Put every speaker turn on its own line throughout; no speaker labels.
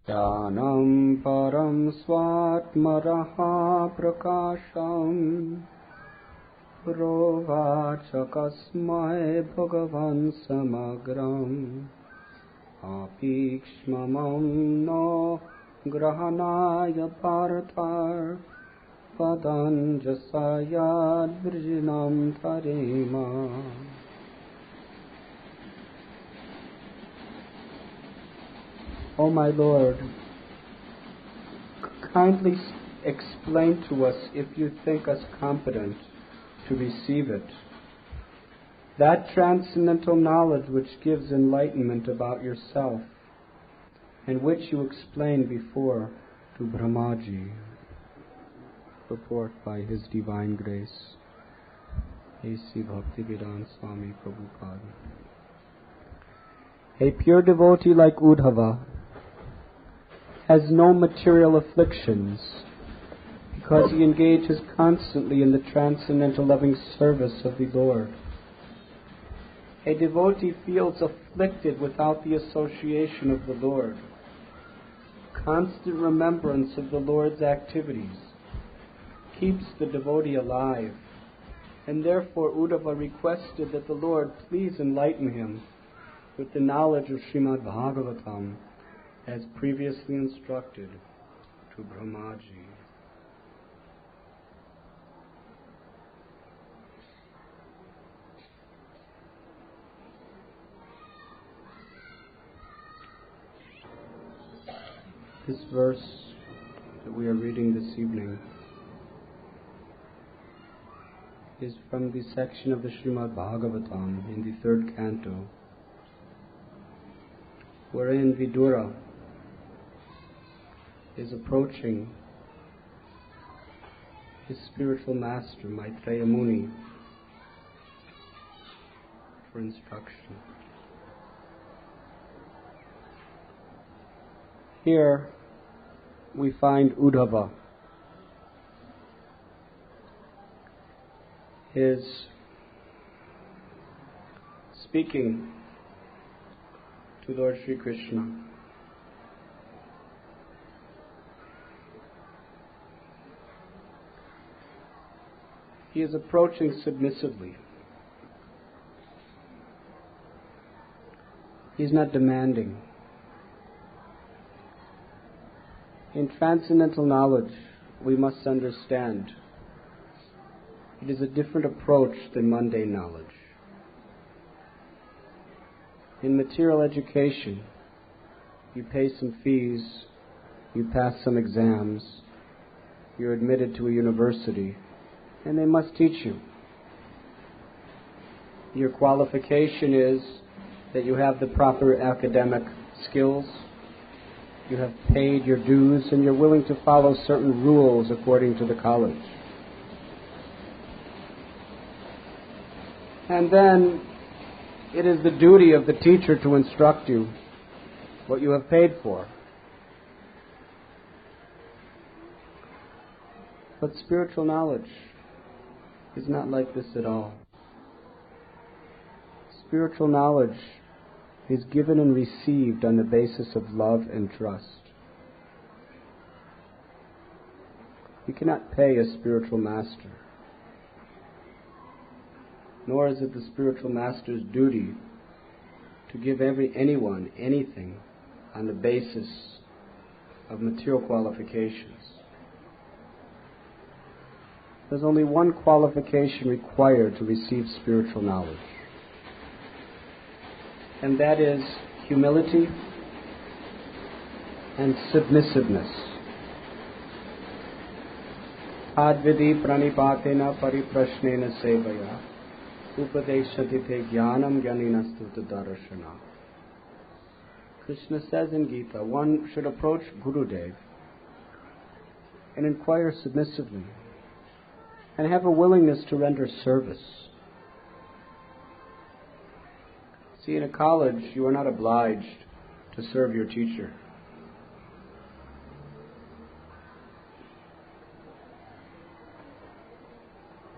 Jnanam param swatmaraha prakasham provachakasmai bhagavan samagram apikshmamam no grahanaya parthar padanjasayad virjinam tarema. O my Lord, kindly explain to us, if you think us competent to receive it, that transcendental knowledge which gives enlightenment about yourself, and which you explained before to Brahmaji. Purport by His Divine Grace, A.C. Bhaktivedanta Swami Prabhupada. A pure devotee like Uddhava has no material afflictions because he engages constantly in the transcendental loving service of the Lord. A devotee feels afflicted without the association of the Lord. Constant remembrance of the Lord's activities keeps the devotee alive, and therefore Uddhava requested that the Lord please enlighten him with the knowledge of Srimad Bhagavatam as previously instructed to Brahmaji. This verse that we are reading this evening is from the section of the Srimad Bhagavatam in the 3rd canto, wherein Vidura is approaching his spiritual master, Maitreya Muni, for instruction. Here we find Uddhava. Is speaking to Lord Sri Krishna. He is approaching submissively. He is not demanding. In transcendental knowledge, we must understand it is a different approach than mundane knowledge. In material education, you pay some fees, you pass some exams, you're admitted to a university, and they must teach you. Your qualification is that you have the proper academic skills, you have paid your dues, and you're willing to follow certain rules according to the college. And then it is the duty of the teacher to instruct you what you have paid for. But spiritual knowledge is not like this at all. Spiritual knowledge is given and received on the basis of love and trust. You cannot pay a spiritual master, nor is it the spiritual master's duty to give anyone anything on the basis of material qualifications. There's only one qualification required to receive spiritual knowledge, and that is humility and submissiveness. Advidi pranipatena pariprashnena sevaya upadeshati te jnanam jnaninastu darashana. Krishna says in Gita, one should approach Gurudev and inquire submissively and have a willingness to render service. See, in a college, you are not obliged to serve your teacher.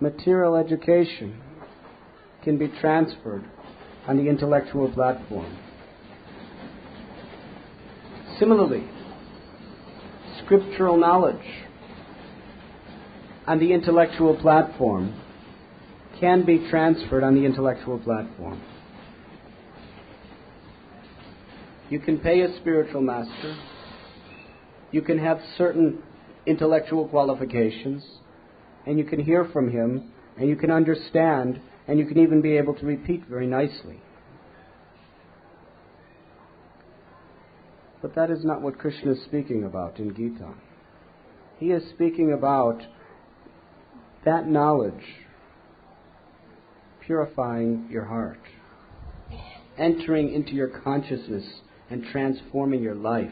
Material education can be transferred on the intellectual platform. Similarly, scriptural knowledge on the intellectual platform can be transferred on the intellectual platform. You can pay a spiritual master. You can have certain intellectual qualifications, and you can hear from him, and you can understand, and you can even be able to repeat very nicely. But that is not what Krishna is speaking about in Gita. He is speaking about that knowledge purifying your heart, entering into your consciousness and transforming your life.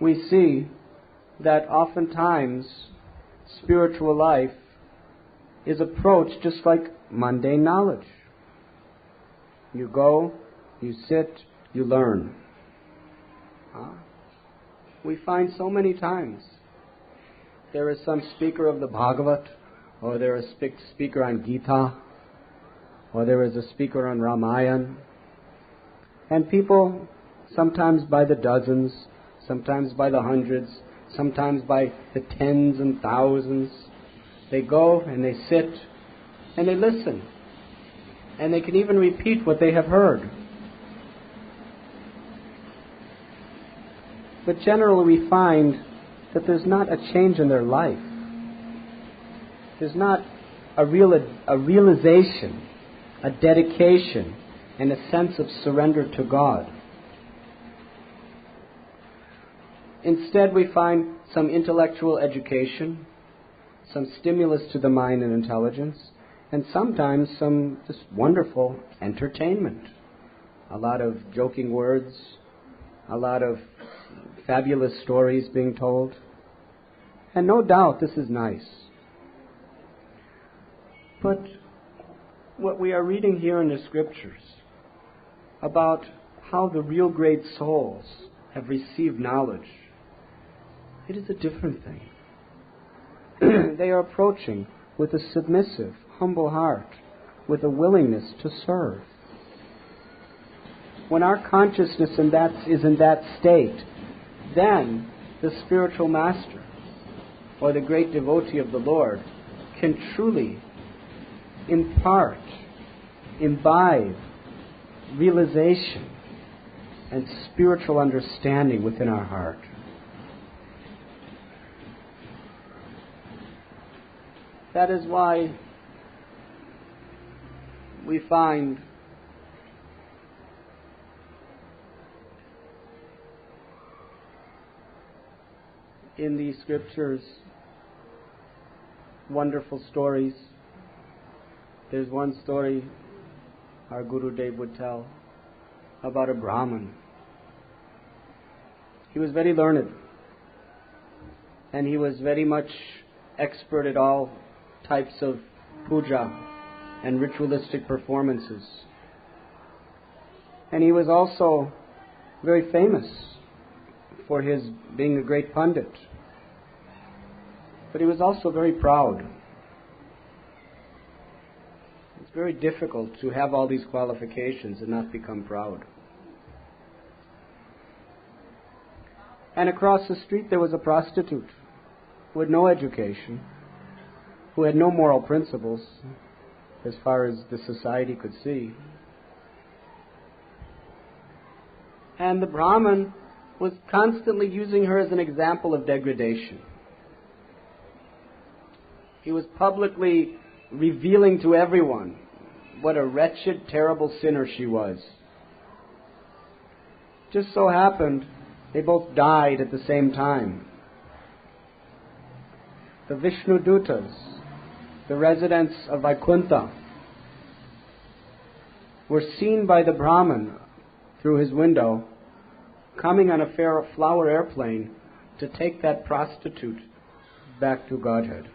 We see that oftentimes spiritual life is approached just like mundane knowledge. You go, you sit, you learn. We find so many times there is some speaker of the Bhagavat, or there is a speaker on Gita, or there is a speaker on Ramayana, and people, sometimes by the dozens, sometimes by the hundreds, sometimes by the tens and thousands, they go and they sit and they listen. And they can even repeat what they have heard. But generally we find that there's not a change in their life. There's not a realization, a dedication, and a sense of surrender to God. Instead we find some intellectual education, some stimulus to the mind and intelligence, and sometimes some just wonderful entertainment. A lot of joking words, a lot of fabulous stories being told. And no doubt this is nice. But what we are reading here in the scriptures about how the real great souls have received knowledge, it is a different thing. They are approaching with a submissive, humble heart, with a willingness to serve. When our consciousness is in that state, then the spiritual master or the great devotee of the Lord can truly impart, imbibe realization and spiritual understanding within our heart. That is why we find in these scriptures wonderful stories. There's one story our Guru Dev would tell about a Brahmin. He was very learned, and he was very much expert at all types of puja and ritualistic performances. And he was also very famous for his being a great pundit. But he was also very proud. It's very difficult to have all these qualifications and not become proud. And across the street there was a prostitute who had no education, who had no moral principles as far as the society could see. And the Brahmin was constantly using her as an example of degradation. He was publicly revealing to everyone what a wretched, terrible sinner she was. Just so happened, they both died at the same time. The Vishnu Dutas, the residents of Vaikuntha, were seen by the Brahmin through his window coming on a flower airplane to take that prostitute back to Godhead.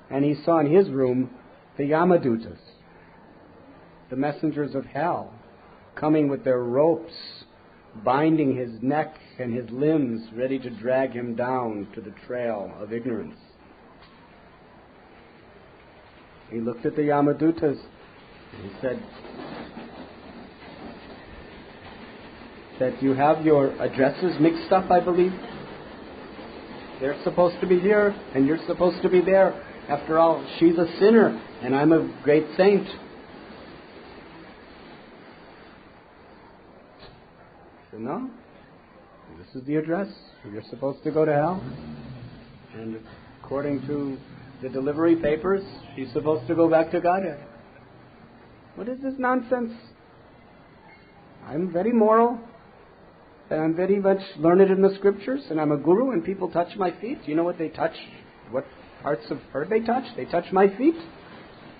And he saw in his room the Yamadutas, the messengers of hell, coming with their ropes, binding his neck and his limbs, ready to drag him down to the trail of ignorance. He looked at the Yamadutas and he said, that you have your addresses mixed up, I believe. They're supposed to be here, and you're supposed to be there. After all, she's a sinner, and I'm a great saint. So no, this is the address. You're supposed to go to hell. And according to the delivery papers, she's supposed to go back to Godhead. What is this nonsense? I'm very moral, and I'm very much learned in the scriptures, and I'm a guru, and people touch my feet. You know what they touch? What parts of her they touch? They touch my feet.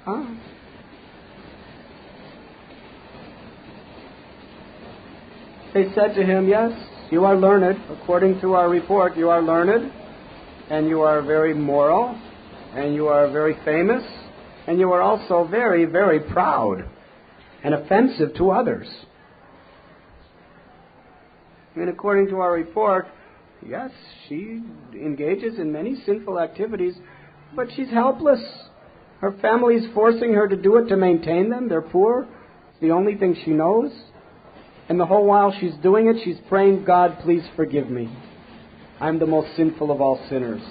Huh? They said to him, yes, you are learned. According to our report, you are learned, and you are very moral, and you are very famous, and you are also very, very proud and offensive to others. And according to our report, yes, she engages in many sinful activities, but she's helpless. Her family is forcing her to do it to maintain them. They're poor. It's the only thing she knows. And the whole while she's doing it, she's praying, God, please forgive me. I'm the most sinful of all sinners.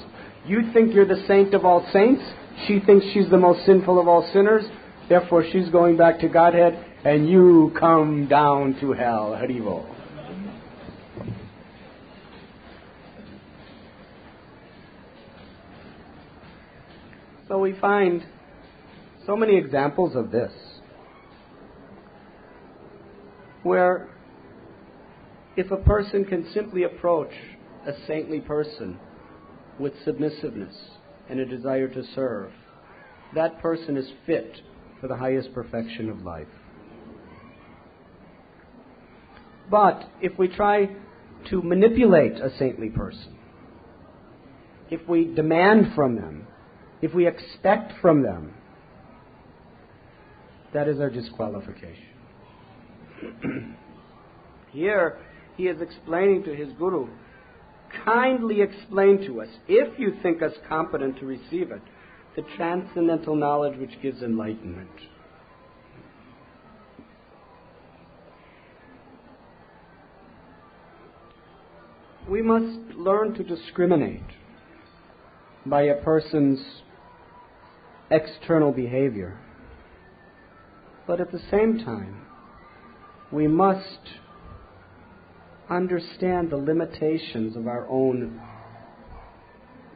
You think you're the saint of all saints. She thinks she's the most sinful of all sinners. Therefore, she's going back to Godhead, and you come down to hell. Haribo. So we find so many examples of this, where if a person can simply approach a saintly person with submissiveness and a desire to serve, that person is fit for the highest perfection of life. But if we try to manipulate a saintly person, if we demand from them, if we expect from them, that is our disqualification. Here, he is explaining to his guru, kindly explain to us, if you think us competent to receive it, the transcendental knowledge which gives enlightenment. We must learn to discriminate by a person's external behavior. But at the same time, we must understand the limitations of our own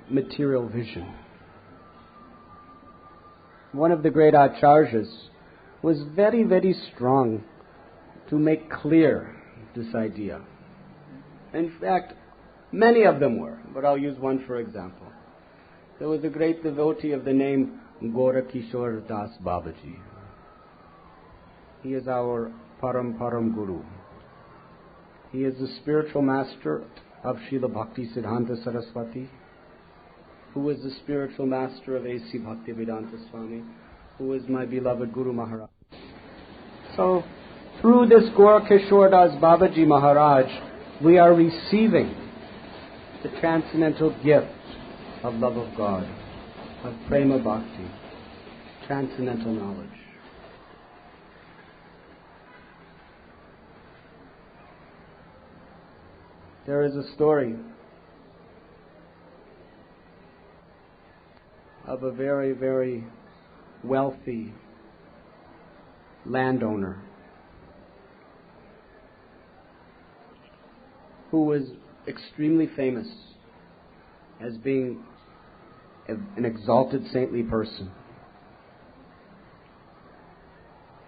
material vision. One of the great acharyas was very, very strong to make clear this idea. In fact, many of them were, but I'll use one for example. There was a great devotee of the name Gorakishore Das Babaji. He is our Param Guru. He is the spiritual master of Srila Bhakti Siddhanta Saraswati, who is the spiritual master of A.C. Bhaktivedanta Swami, who is my beloved Guru Maharaj. So, through this Gorakishore Das Babaji Maharaj, we are receiving the transcendental gift of love of God, of prema bhakti, transcendental knowledge. There is a story of a very, very wealthy landowner who was extremely famous as being an exalted saintly person.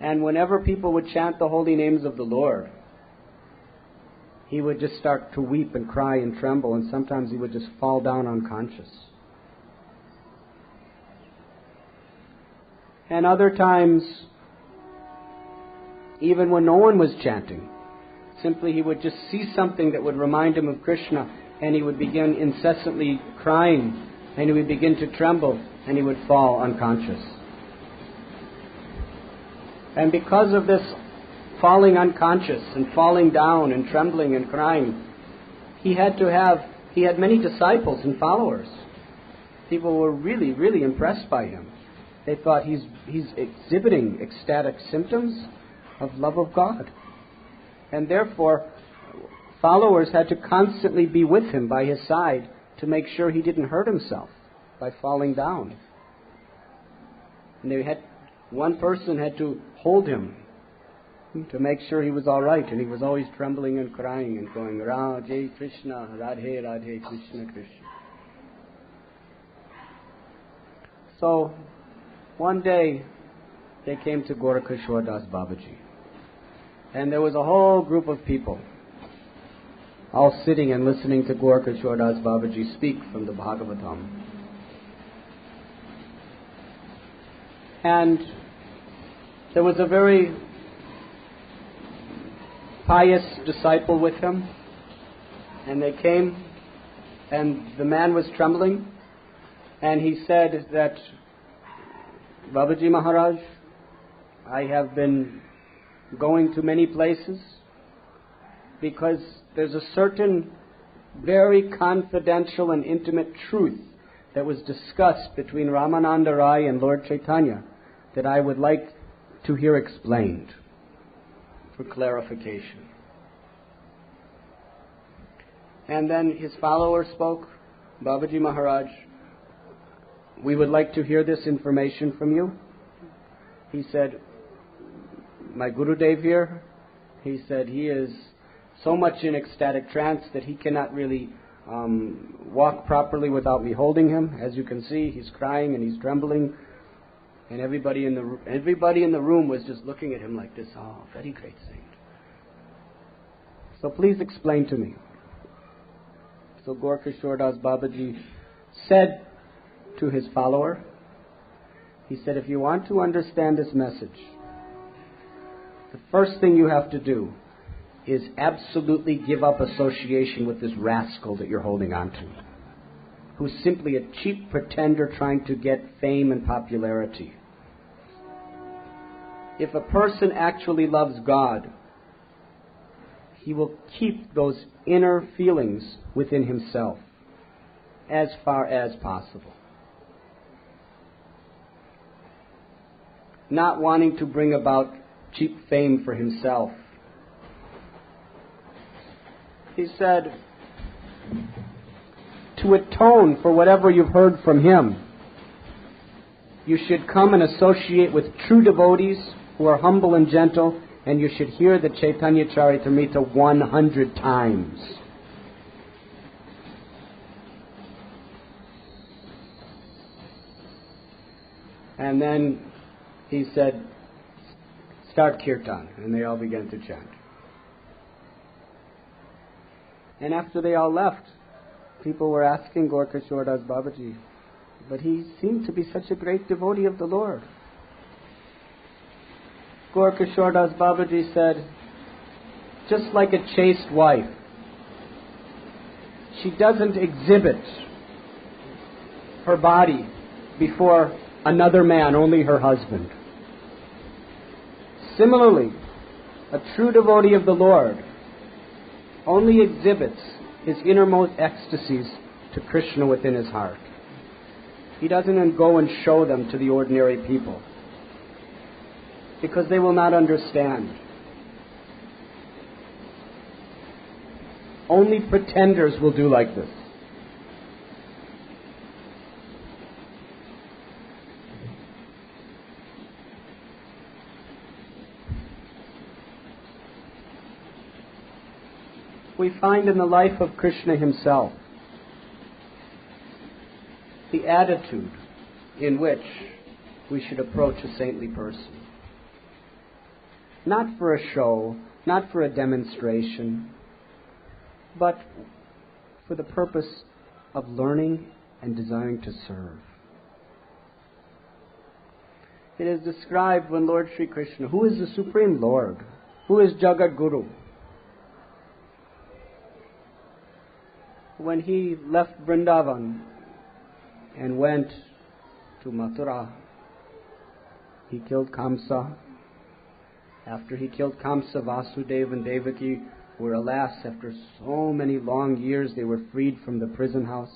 And whenever people would chant the holy names of the Lord, he would just start to weep and cry and tremble, and sometimes he would just fall down unconscious. And other times, even when no one was chanting, simply he would just see something that would remind him of Krishna, and he would begin incessantly crying, and he would begin to tremble, and he would fall unconscious. And because of this falling unconscious and falling down and trembling and crying, he had many disciples and followers. People were really, really impressed by him. They thought he's exhibiting ecstatic symptoms of love of God. And therefore, followers had to constantly be with him by his side to make sure he didn't hurt himself by falling down. And one person had to hold him to make sure he was all right, and he was always trembling and crying and going, Radhe Krishna, Radhe Radhe Krishna Krishna. So one day they came to Gorakheshwar Das Babaji, and there was a whole group of people all sitting and listening to Gorakheshwar Das Babaji speak from the Bhagavatam. And there was a very pious disciple with him, and they came, and the man was trembling, and he said that, Babaji Maharaj, I have been going to many places because there's a certain very confidential and intimate truth that was discussed between Ramananda Rai and Lord Chaitanya that I would like to hear explained for clarification. And then his follower spoke, Babaji Maharaj, we would like to hear this information from you. He said, my Gurudev here, he said he is so much in ecstatic trance that he cannot really walk properly without me holding him. As you can see, he's crying and he's trembling. And everybody in the room was just looking at him like this. Oh, very great saint. So please explain to me. So Gorakheshwar Das Babaji said to his follower, he said, if you want to understand this message, the first thing you have to do is absolutely give up association with this rascal that you're holding on to, who's simply a cheap pretender trying to get fame and popularity. If a person actually loves God, he will keep those inner feelings within himself as far as possible. Not wanting to bring about cheap fame for himself. He said, to atone for whatever you've heard from him, you should come and associate with true devotees who are humble and gentle, and you should hear the Chaitanya Charitamrita 100 times. And then he said, start kirtan, and they all began to chant. And after they all left, people were asking Gorakheshwar Das Babaji, but he seemed to be such a great devotee of the Lord. Gorakheshwar Das Babaji said, just like a chaste wife, she doesn't exhibit her body before another man, only her husband. Similarly, a true devotee of the Lord only exhibits his innermost ecstasies to Krishna within his heart. He doesn't go and show them to the ordinary people, because they will not understand. Only pretenders will do like this. We find in the life of Krishna himself the attitude in which we should approach a saintly person. Not for a show, not for a demonstration, but for the purpose of learning and desiring to serve. It is described when Lord Sri Krishna, who is the Supreme Lord, who is Jagat Guru, when he left Vrindavan and went to Mathura, he killed Kamsa. After he killed Kamsa, Vasudeva and Devaki were, alas, after so many long years, they were freed from the prison house.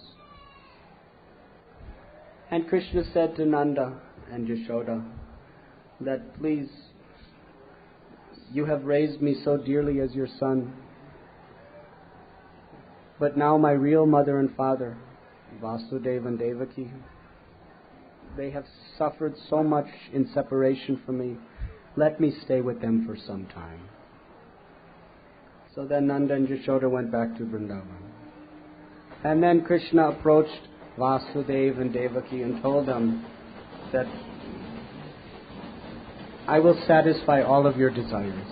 And Krishna said to Nanda and Yashoda that, please, you have raised me so dearly as your son. But now my real mother and father, Vasudeva and Devaki, they have suffered so much in separation from me. Let me stay with them for some time. So then Nanda and Yashoda went back to Vrindavan. And then Krishna approached Vasudeva and Devaki and told them that I will satisfy all of your desires.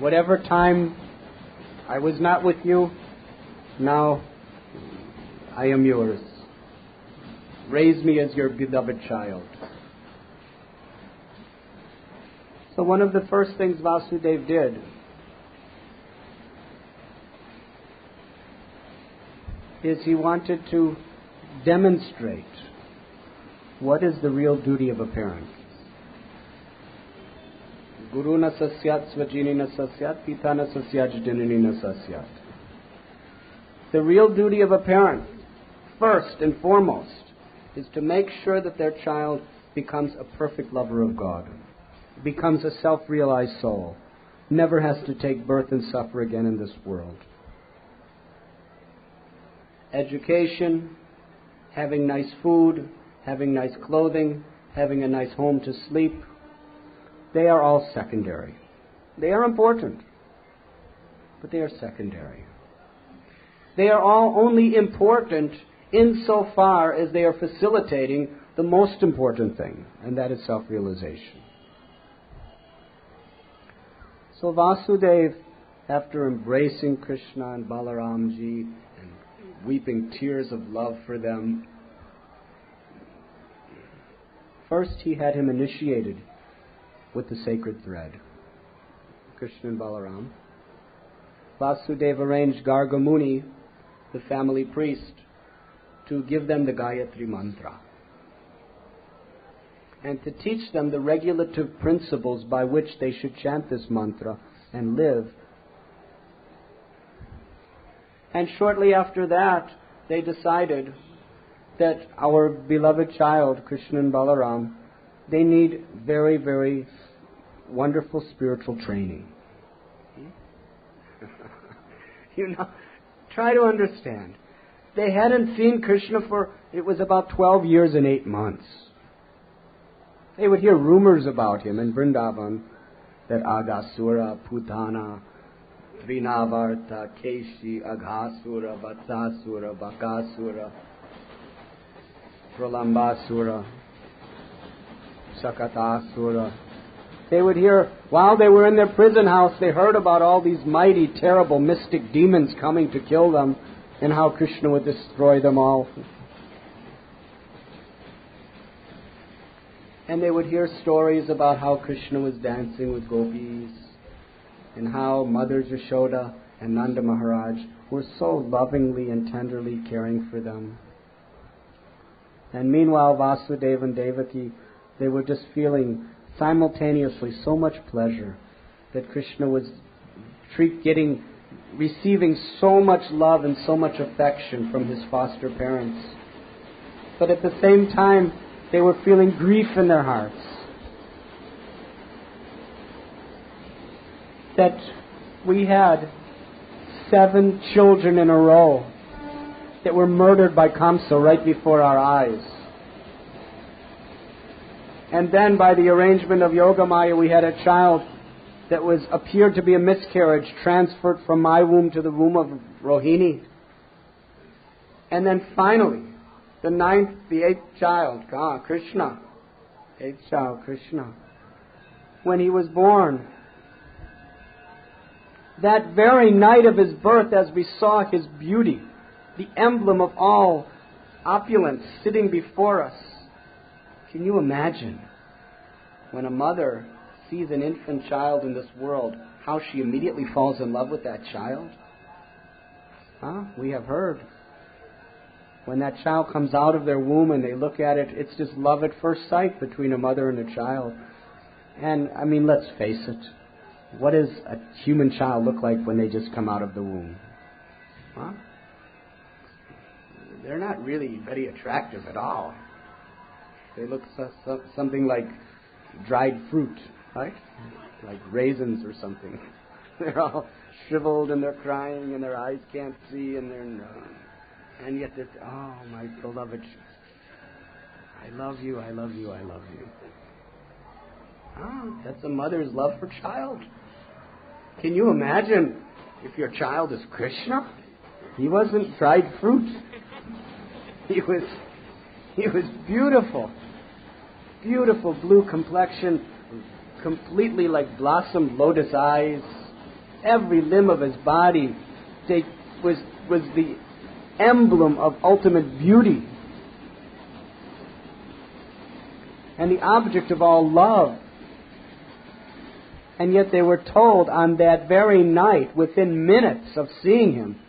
Whatever time I was not with you, now I am yours. Raise me as your beloved child. So one of the first things Vasudeva did is he wanted to demonstrate what is the real duty of a parent. Guru na sasyat svajini na sasyat, pita na sasyat janini na sasyat. The real duty of a parent, first and foremost, is to make sure that their child becomes a perfect lover of God, becomes a self-realized soul, never has to take birth and suffer again in this world. Education, having nice food, having nice clothing, having a nice home to sleep, they are all secondary. They are important, but they are secondary. They are all only important insofar as they are facilitating the most important thing, and that is self-realization. So Vasudeva, after embracing Krishna and Balaramji and weeping tears of love for them, first he had him initiated with the sacred thread, Krishna and Balaram. Vasudeva arranged Garga Muni, the family priest, to give them the Gayatri mantra and to teach them the regulative principles by which they should chant this mantra and live. And shortly after that, they decided that our beloved child, Krishna and Balaram, they need very, very wonderful spiritual training. Try to understand. They hadn't seen Krishna for, it was about 12 years and 8 months. They would hear rumors about him in Vrindavan, that Agasura, Putana, Trinavarta, Keshi, Aghasura, Vatsasura, Bakasura, Pralambasura, Sakatasura. They would hear, while they were in their prison house, they heard about all these mighty, terrible, mystic demons coming to kill them and how Krishna would destroy them all. And they would hear stories about how Krishna was dancing with gopis and how Mother Yashoda and Nanda Maharaj were so lovingly and tenderly caring for them. And meanwhile, Vasudeva and Devaki, they were just feeling simultaneously so much pleasure that Krishna was receiving so much love and so much affection from his foster parents. But at the same time, they were feeling grief in their hearts that we had 7 children in a row that were murdered by Kamsa right before our eyes. And then by the arrangement of Yogamaya, we had a child that appeared to be a miscarriage, transferred from my womb to the womb of Rohini. And then finally, the 8th child, Krishna, 8th child, Krishna, when he was born, that very night of his birth, as we saw his beauty, the emblem of all opulence sitting before us, can you imagine when a mother sees an infant child in this world, how she immediately falls in love with that child? We have heard. When that child comes out of their womb and they look at it, it's just love at first sight between a mother and a child. And, let's face it. What does a human child look like when they just come out of the womb? They're not really very attractive at all. They look something like dried fruit, right? Like raisins or something.
They're all shriveled and they're crying and their eyes can't see and yet they're, oh, my beloved, I love you, I love you, I love you. Oh, that's a mother's love for child. Can you imagine if your child is Krishna? He wasn't dried fruit. He was beautiful. Beautiful blue complexion, completely like blossomed lotus eyes. Every limb of his body was the emblem of ultimate beauty. And the object of all love. And yet they were told on that very night, within minutes of seeing him,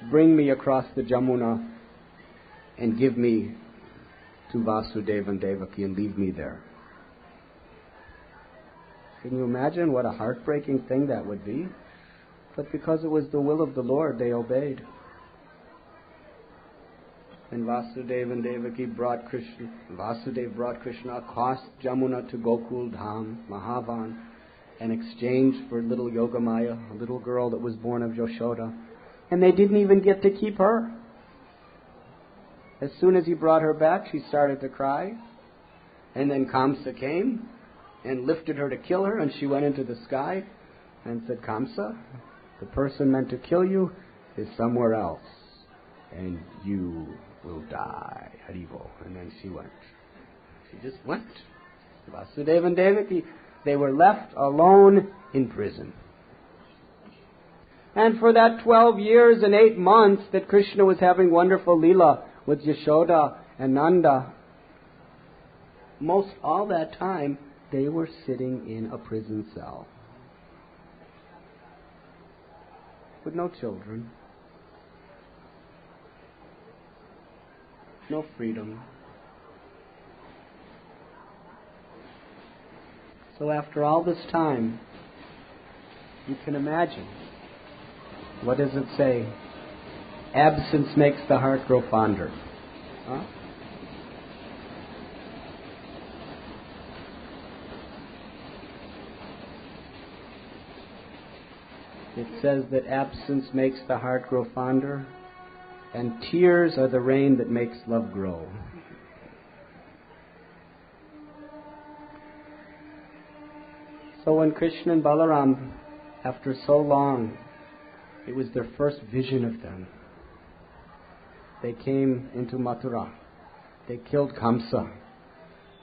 bring me across the Jamuna and give me to Vasudeva and Devaki and leave me there. Can you imagine what a heartbreaking thing that would be? But because it was the will of the Lord, they obeyed. And Vasudeva and Devaki brought Krishna. Vasudeva brought Krishna across Jamuna to Gokul Dham, Mahavan, in exchange for little Yogamaya, a little girl that was born of Yashoda. And they didn't even get to keep her. As soon as he brought her back, she started to cry. And then Kamsa came and lifted her to kill her, and she went into the sky and said, Kamsa, the person meant to kill you is somewhere else, and you will die. Haribo. And then she went. She just went. Vasudeva and Devaki, they were left alone in prison. And for that 12 years and 8 months that Krishna was having wonderful Leela with Yashoda and Nanda, most all that time they were sitting in a prison cell with no children, no freedom. So after all this time, you can imagine, what does it say? Absence makes the heart grow fonder. Huh? It says that absence makes the heart grow fonder, and tears are the rain that makes love grow. So when Krishna and Balaram, after so long, it was their first vision of them. They came into Mathura. They killed Kamsa.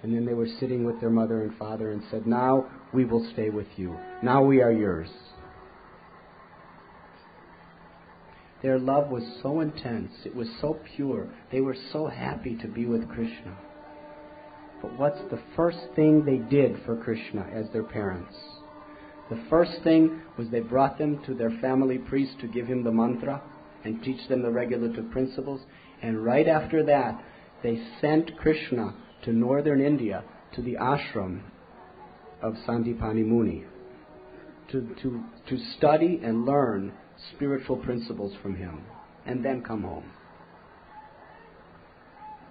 And then they were sitting with their mother and father and said, now we will stay with you. Now we are yours. Their love was so intense. It was so pure. They were so happy to be with Krishna. But what's the first thing they did for Krishna as their parents? The first thing was they brought them to their family priest to give him the mantra and teach them the regulative principles. And right after that, they sent Krishna to northern India, to the ashram of Sandipani Muni, to study and learn spiritual principles from him, and then come home.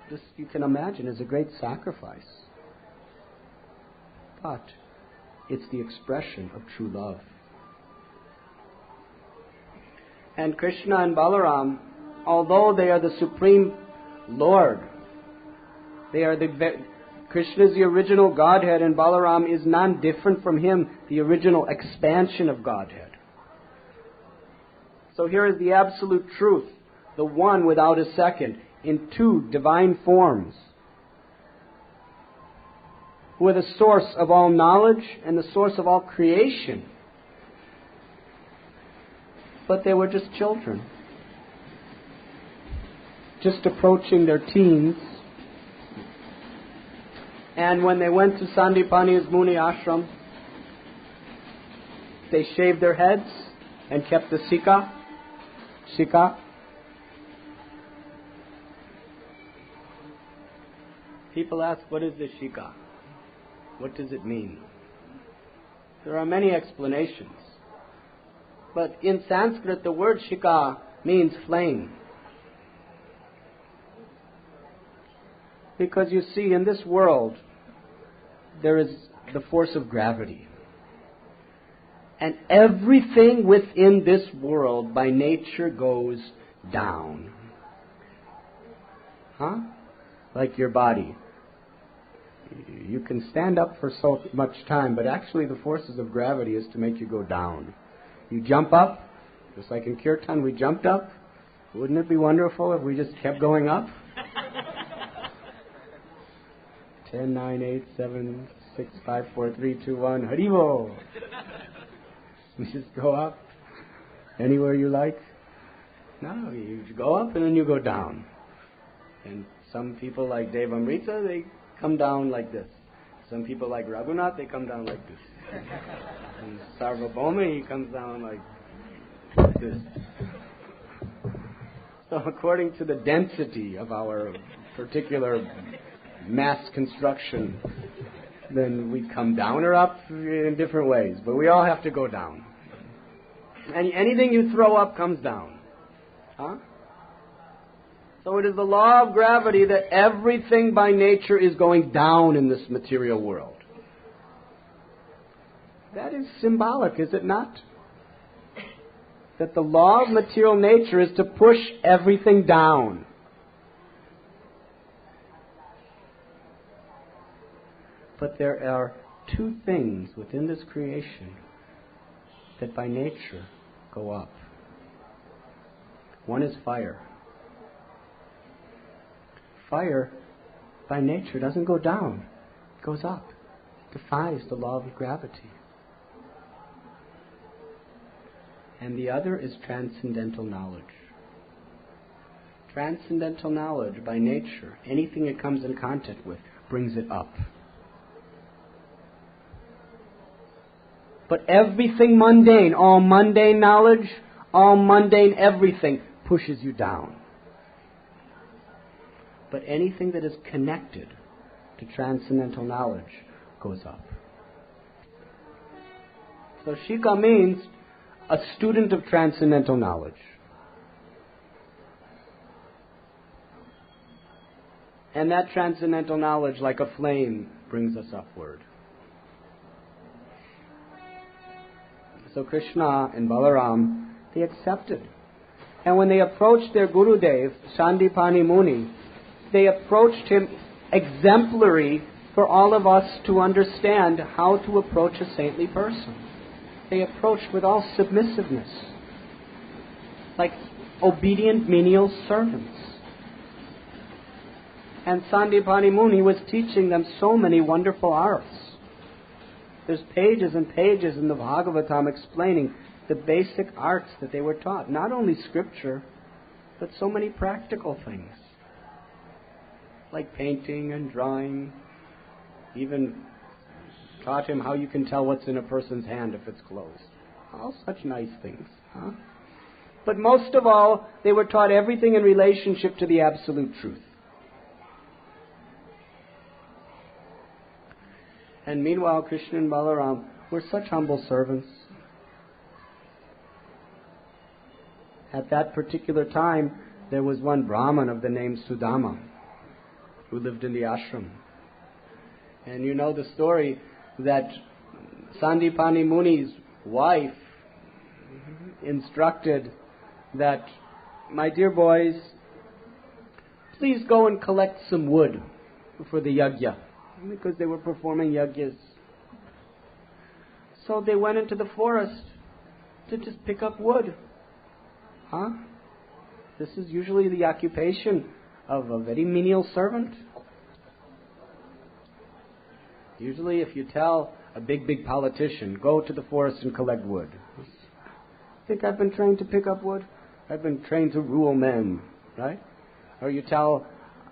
This, you can imagine, is a great sacrifice. But it's the expression of true love. And Krishna and Balaram, although they are the Supreme Lord, Krishna is the original Godhead, and Balaram is none different from him, the original expansion of Godhead. So here is the absolute truth, the one without a second, in two divine forms, who are the source of all knowledge and the source of all creation. But they were just children, just approaching their teens. And when they went to Sandipani's Muni ashram, they shaved their heads and kept the Shika. People ask, what is the Shika? What does it mean? There are many explanations. But in Sanskrit, the word Shika means flame. Because you see, in this world, there is the force of gravity. And everything within this world by nature goes down. Huh? Like your body. You can stand up for so much time, but actually the forces of gravity is to make you go down. You jump up, just like in Kirtan we jumped up. Wouldn't it be wonderful if we just kept going up? 10, 9, 8, 7, 6, 5, 4, 3, 2, 1, Haribo! We just go up anywhere you like. No, you go up and then you go down. And some people like Devamrita, they come down like this. Some people like Radhanath, they come down like this. And Sarvabhauma, he comes down like this. So according to the density of our particular mass construction, then we come down or up in different ways. But we all have to go down. And anything you throw up comes down. Huh? So it is the law of gravity that everything by nature is going down in this material world. That is symbolic, is it not? That the law of material nature is to push everything down. But there are two things within this creation that by nature go up. One is fire. Fire, by nature, doesn't go down. It goes up. It defies the law of gravity. And the other is transcendental knowledge. Transcendental knowledge, by nature, anything it comes in contact with, brings it up. But everything mundane, all mundane knowledge, all mundane everything, pushes you down. But anything that is connected to transcendental knowledge goes up. So Shika means a student of transcendental knowledge. And that transcendental knowledge, like a flame, brings us upward. So Krishna and Balaram, they accepted. And when they approached their Gurudev, Sandipani Muni, they approached him exemplary for all of us to understand how to approach a saintly person. They approached with all submissiveness, like obedient menial servants. And Sandipani Muni was teaching them so many wonderful arts. There's pages and pages in the Bhagavatam explaining the basic arts that they were taught. Not only scripture, but so many practical things. Like painting and drawing. Even taught him how you can tell what's in a person's hand if it's closed. All such nice things. Huh? But most of all, they were taught everything in relationship to the absolute truth. And meanwhile, Krishna and Balaram were such humble servants. At that particular time, there was one Brahman of the name Sudama who lived in the ashram. And you know the story that Sandipani Muni's wife instructed that, my dear boys, please go and collect some wood for the yajna, because they were performing yajnas. So they went into the forest to just pick up wood. Huh? This is usually the occupation of a very menial servant. Usually if you tell a big politician, go to the forest and collect wood. I think I've been trained to pick up wood. I've been trained to rule men, right? Or you tell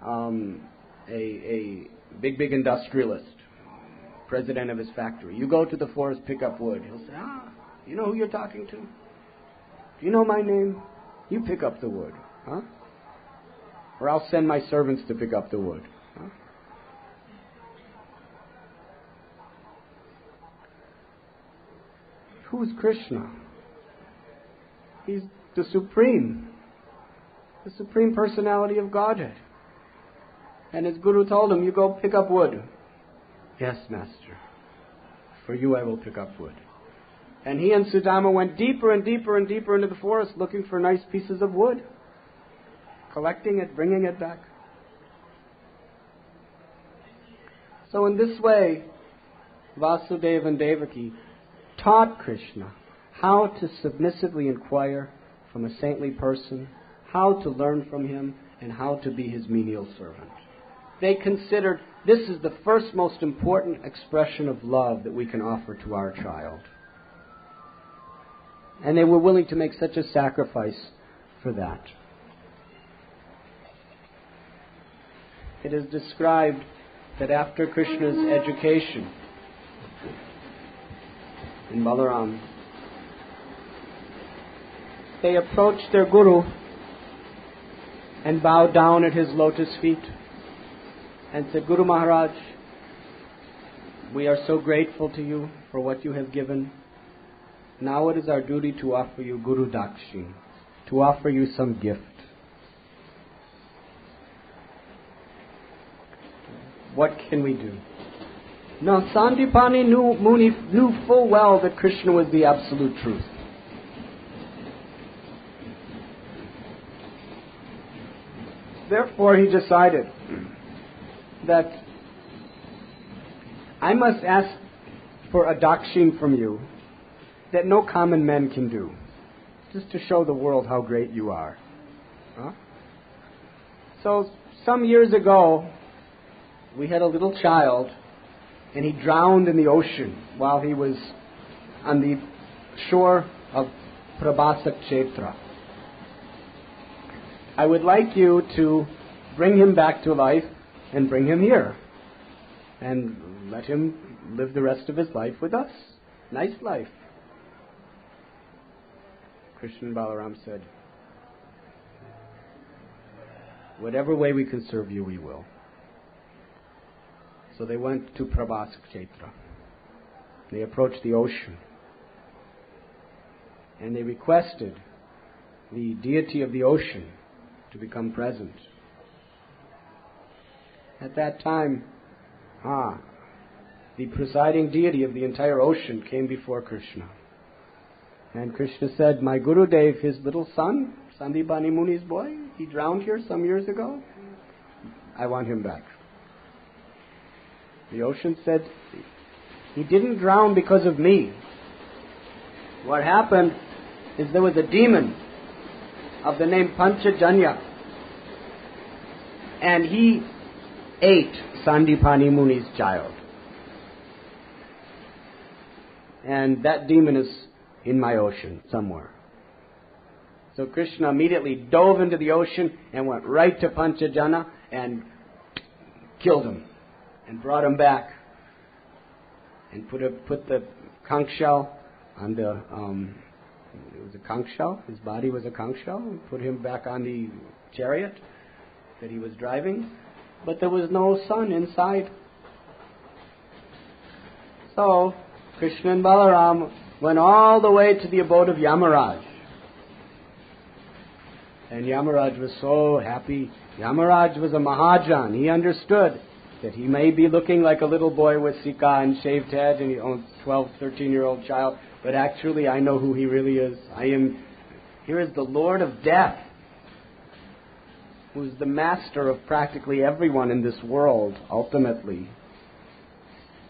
a big industrialist, president of his factory, you go to the forest, pick up wood. He'll say, you know who you're talking to? Do you know my name? You pick up the wood, huh? Or I'll send my servants to pick up the wood. Huh? Who's Krishna? He's the Supreme Personality of Godhead. And his Guru told him, you go pick up wood. Yes, Master. For you I will pick up wood. And he and Sudama went deeper and deeper and deeper into the forest looking for nice pieces of wood, collecting it, bringing it back. So in this way, Vasudeva and Devaki taught Krishna how to submissively inquire from a saintly person, how to learn from him, and how to be his menial servant. They considered this is the first most important expression of love that we can offer to our child. And they were willing to make such a sacrifice for that. It is described that after Krishna's education in Balaram, they approached their guru and bowed down at his lotus feet and said, Guru Maharaj, we are so grateful to you for what you have given. Now it is our duty to offer you Guru Dakshin, to offer you some gift. What can we do? Now Sandipani Muni knew full well that Krishna was the absolute truth. Therefore he decided that I must ask for a dakshin from you that no common men can do, just to show the world how great you are. So some years ago, we had a little child, and he drowned in the ocean while he was on the shore of Prabhasa Kshetra. I would like you to bring him back to life and bring him here and let him live the rest of his life with us. Nice life. Krishna and Balaram said, whatever way we can serve you, we will. So they went to Prabhasa Kshetra. They approached the ocean. And they requested the deity of the ocean to become present. At that time, the presiding deity of the entire ocean came before Krishna. And Krishna said, my Gurudev, his little son, Sandipani Muni's boy, he drowned here some years ago. I want him back. The ocean said, he didn't drown because of me. What happened is there was a demon of the name Panchajanya, and he ate Sandipani Muni's child. And that demon is in my ocean somewhere. So Krishna immediately dove into the ocean and went right to Panchajanya and killed him and brought him back and put the conch shell on the it was a conch shell. His body was a conch shell, and put him back on the chariot that he was driving, but there was no sun inside. So Krishna and Balaram went all the way to the abode of Yamaraj. And Yamaraj was so happy. Yamaraj was a Mahajan. He understood that he may be looking like a little boy with sika and shaved head and he owns a 12, 13-year-old child, but actually I know who he really is. Here is the Lord of Death, who is the master of practically everyone in this world, ultimately.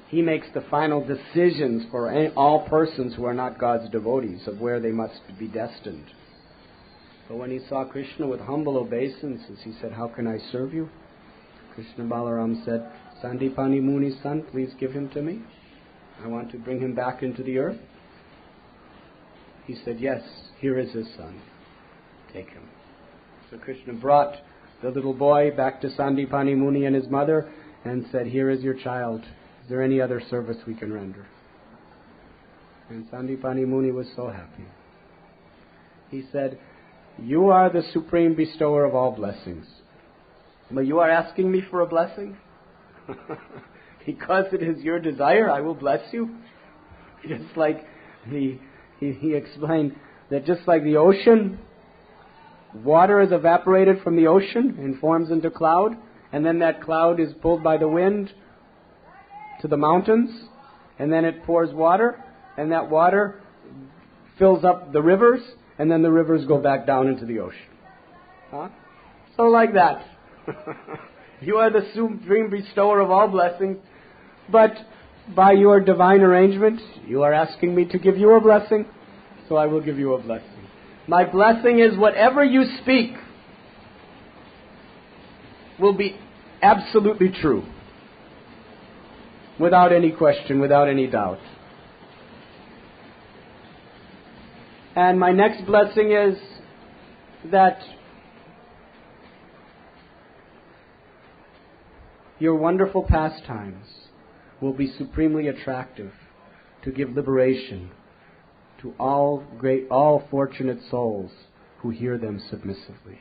He makes the final decisions for all persons who are not God's devotees of where they must be destined. But when he saw Krishna with humble obeisances, he said, how can I serve you? Krishna Balaram said, Sandipani Muni's son, please give him to me. I want to bring him back into the earth. He said, yes, here is his son. Take him. So Krishna brought the little boy back to Sandipani Muni and his mother and said, here is your child. Is there any other service we can render? And Sandipani Muni was so happy. He said, you are the supreme bestower of all blessings. But you are asking me for a blessing? Because it is your desire, I will bless you. Just like he explained that just like the ocean, water is evaporated from the ocean and forms into cloud, and then that cloud is pulled by the wind to the mountains, and then it pours water, and that water fills up the rivers, and then the rivers go back down into the ocean. Huh? So like that. You are the supreme bestower of all blessings, but by your divine arrangement, you are asking me to give you a blessing, so I will give you a blessing. My blessing is whatever you speak will be absolutely true, without any question, without any doubt. And my next blessing is that your wonderful pastimes will be supremely attractive to give liberation to all fortunate souls who hear them submissively.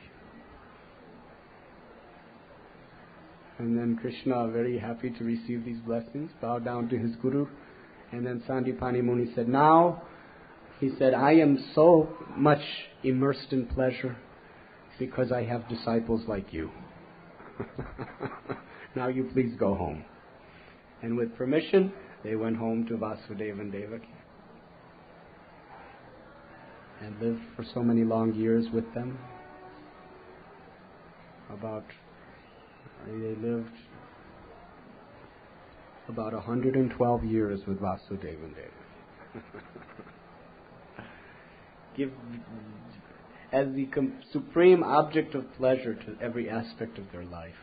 And then Krishna, very happy to receive these blessings, bowed down to his guru. And then Sandipani Muni said, now, he said, I am so much immersed in pleasure because I have disciples like you. Now you please go home. And with permission, they went home to Vasudeva and Devaki and lived for so many long years with them. They lived about 112 years with Vasudeva and Devaki. Give as the supreme object of pleasure to every aspect of their life.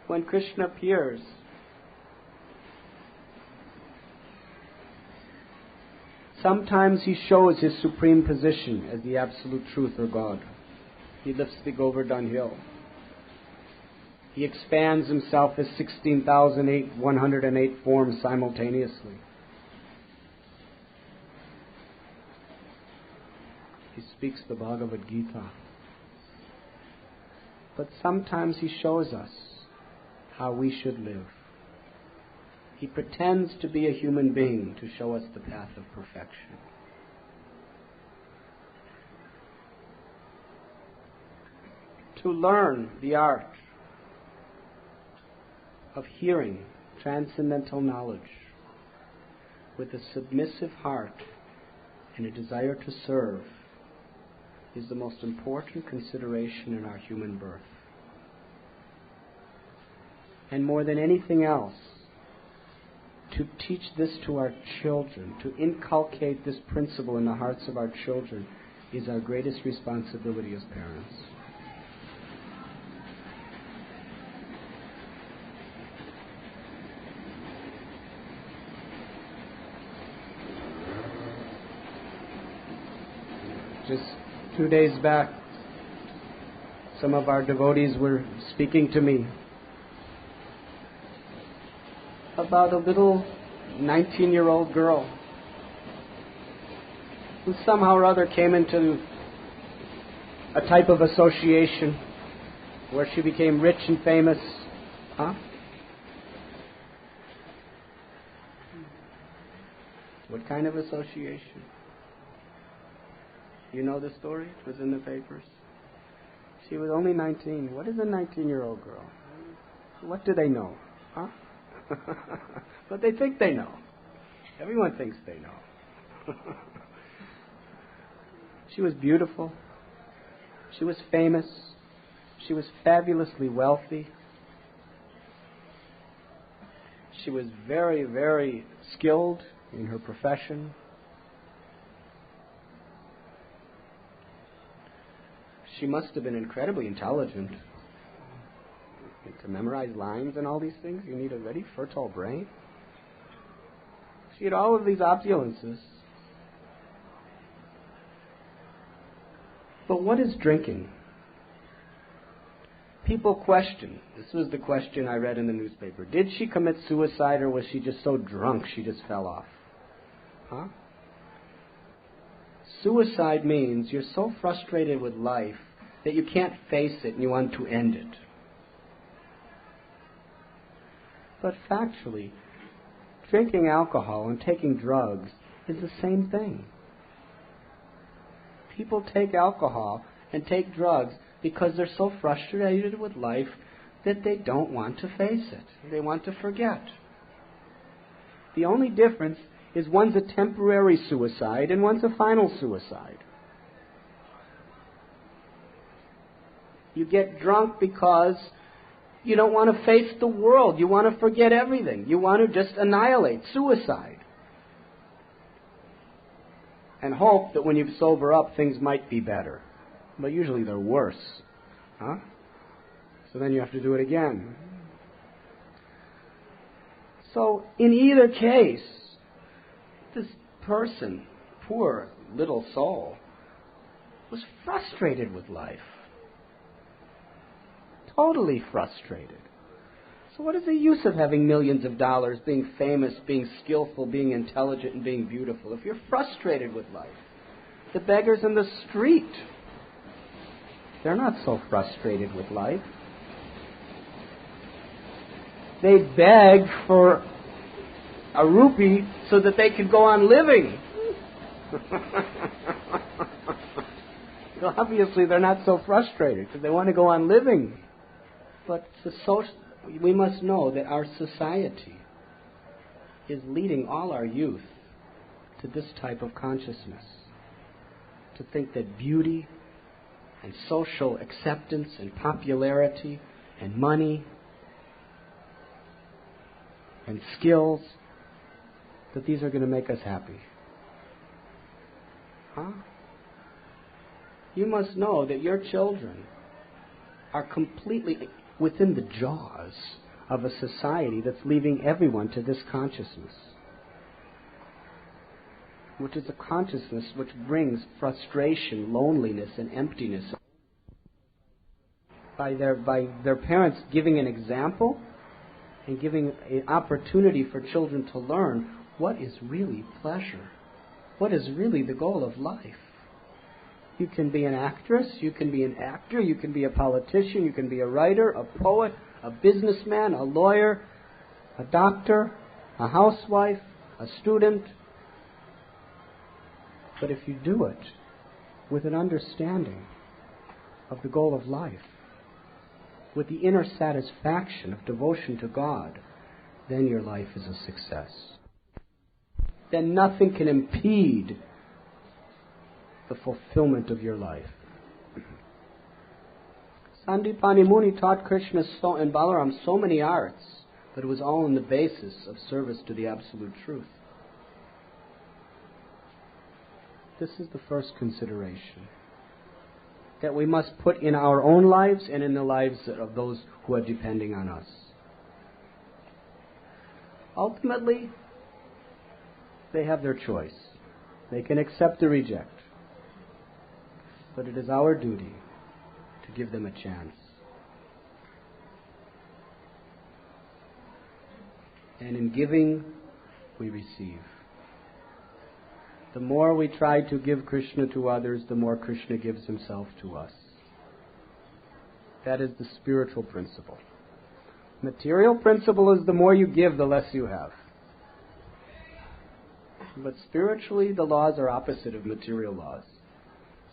When Krishna appears, sometimes he shows his supreme position as the absolute truth or God. He lifts the Govardhan hill. He expands himself as 16,108 forms simultaneously. He speaks the Bhagavad Gita. But sometimes he shows us how we should live. He pretends to be a human being to show us the path of perfection. To learn the art of hearing transcendental knowledge with a submissive heart and a desire to serve is the most important consideration in our human birth. And more than anything else, to teach this to our children, to inculcate this principle in the hearts of our children, is our greatest responsibility as parents. Just 2 days back, some of our devotees were speaking to me about a little 19-year-old girl who somehow or other came into a type of association where she became rich and famous. Huh? What kind of association? You know the story? It was in the papers. She was only 19. What is a 19-year-old girl? What do they know? Huh? But they think they know. Everyone thinks they know. She was beautiful. She was famous. She was fabulously wealthy. She was very, very skilled in her profession. She must have been incredibly intelligent. To memorize lines and all these things, you need a very fertile brain. She had all of these opulences. But what is drinking? People question. This was the question I read in the newspaper. Did she commit suicide, or was she just so drunk she just fell off? Huh? Suicide means you're so frustrated with life that you can't face it and you want to end it. But factually, drinking alcohol and taking drugs is the same thing. People take alcohol and take drugs because they're so frustrated with life that they don't want to face it. They want to forget. The only difference is one's a temporary suicide and one's a final suicide. You get drunk because you don't want to face the world. You want to forget everything. You want to just annihilate, suicide. And hope that when you sober up, things might be better. But usually they're worse. Huh? So then you have to do it again. So in either case, this person, poor little soul, was frustrated with life. Totally frustrated. So what is the use of having millions of dollars, being famous, being skillful, being intelligent, and being beautiful if you're frustrated with life? The beggars in the street, they're not so frustrated with life. They beg for a rupee so that they could go on living. So obviously they're not so frustrated because they want to go on living. But we must know that our society is leading all our youth to this type of consciousness. To think that beauty and social acceptance and popularity and money and skills, that these are going to make us happy. Huh? You must know that your children are completely within the jaws of a society that's leading everyone to this consciousness, which is a consciousness which brings frustration, loneliness, and emptiness. By their parents giving an example and giving an opportunity for children to learn what is really pleasure, what is really the goal of life. You can be an actress, you can be an actor, you can be a politician, you can be a writer, a poet, a businessman, a lawyer, a doctor, a housewife, a student. But if you do it with an understanding of the goal of life, with the inner satisfaction of devotion to God, then your life is a success. Then nothing can impede the fulfillment of your life. Sandipani Muni taught Krishna and Balaram so many arts, but it was all on the basis of service to the Absolute Truth. This is the first consideration that we must put in our own lives and in the lives of those who are depending on us. Ultimately, they have their choice. They can accept or reject. But it is our duty to give them a chance. And in giving, we receive. The more we try to give Krishna to others, the more Krishna gives himself to us. That is the spiritual principle. Material principle is the more you give, the less you have. But spiritually, the laws are opposite of material laws.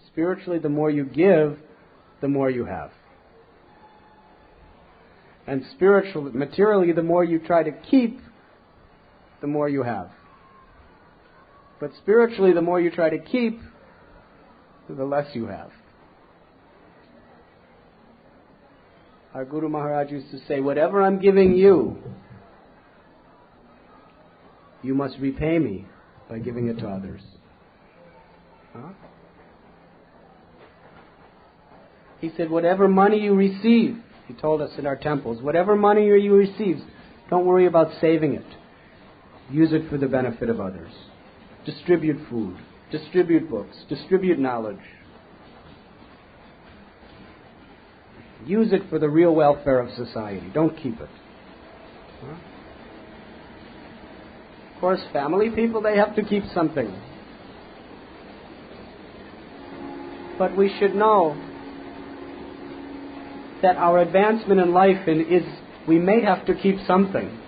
Spiritually, the more you give, the more you have. And materially, the more you try to keep, the more you have. But spiritually, the more you try to keep, the less you have. Our Guru Maharaj used to say, whatever I'm giving you, you must repay me by giving it to others. Huh? He said, whatever money you receive, he told us in our temples, whatever money you receive, don't worry about saving it. Use it for the benefit of others. Distribute food, distribute books, distribute knowledge. Use it for the real welfare of society. Don't keep it. Huh? Of course, family people, they have to keep something. But we should know that our advancement in life is we may have to keep something.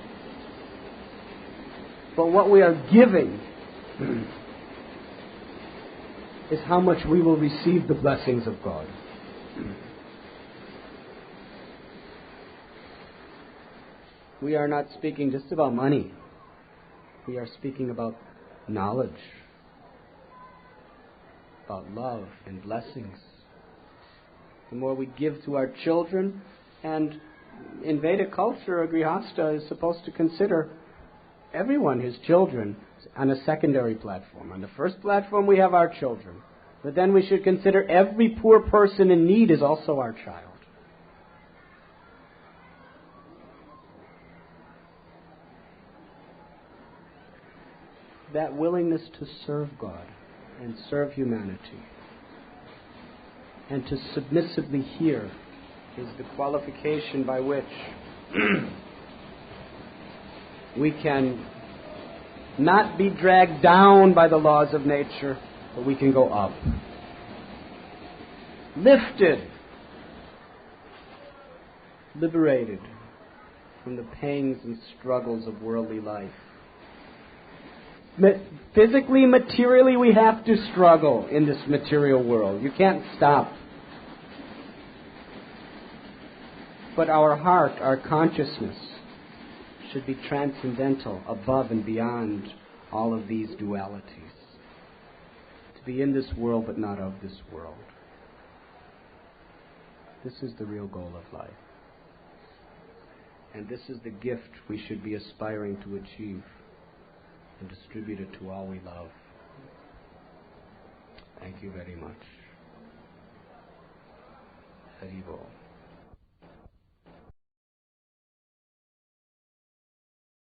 But what we are giving is how much we will receive the blessings of God. We are not speaking just about money. We are speaking about knowledge, about love and blessings. The more we give to our children, and in Vedic culture, a grihastha is supposed to consider everyone his children on a secondary platform. On the first platform, we have our children. But then we should consider every poor person in need is also our child. That willingness to serve God and serve humanity and to submissively hear is the qualification by which we can not be dragged down by the laws of nature, but we can go up. Lifted, liberated from the pangs and struggles of worldly life. Physically, materially, we have to struggle in this material world. You can't stop. But our heart, our consciousness, should be transcendental, above and beyond all of these dualities. To be in this world, but not of this world. This is the real goal of life. And this is the gift we should be aspiring to achieve and distribute it to all we love. Thank you very much. Hari Bol.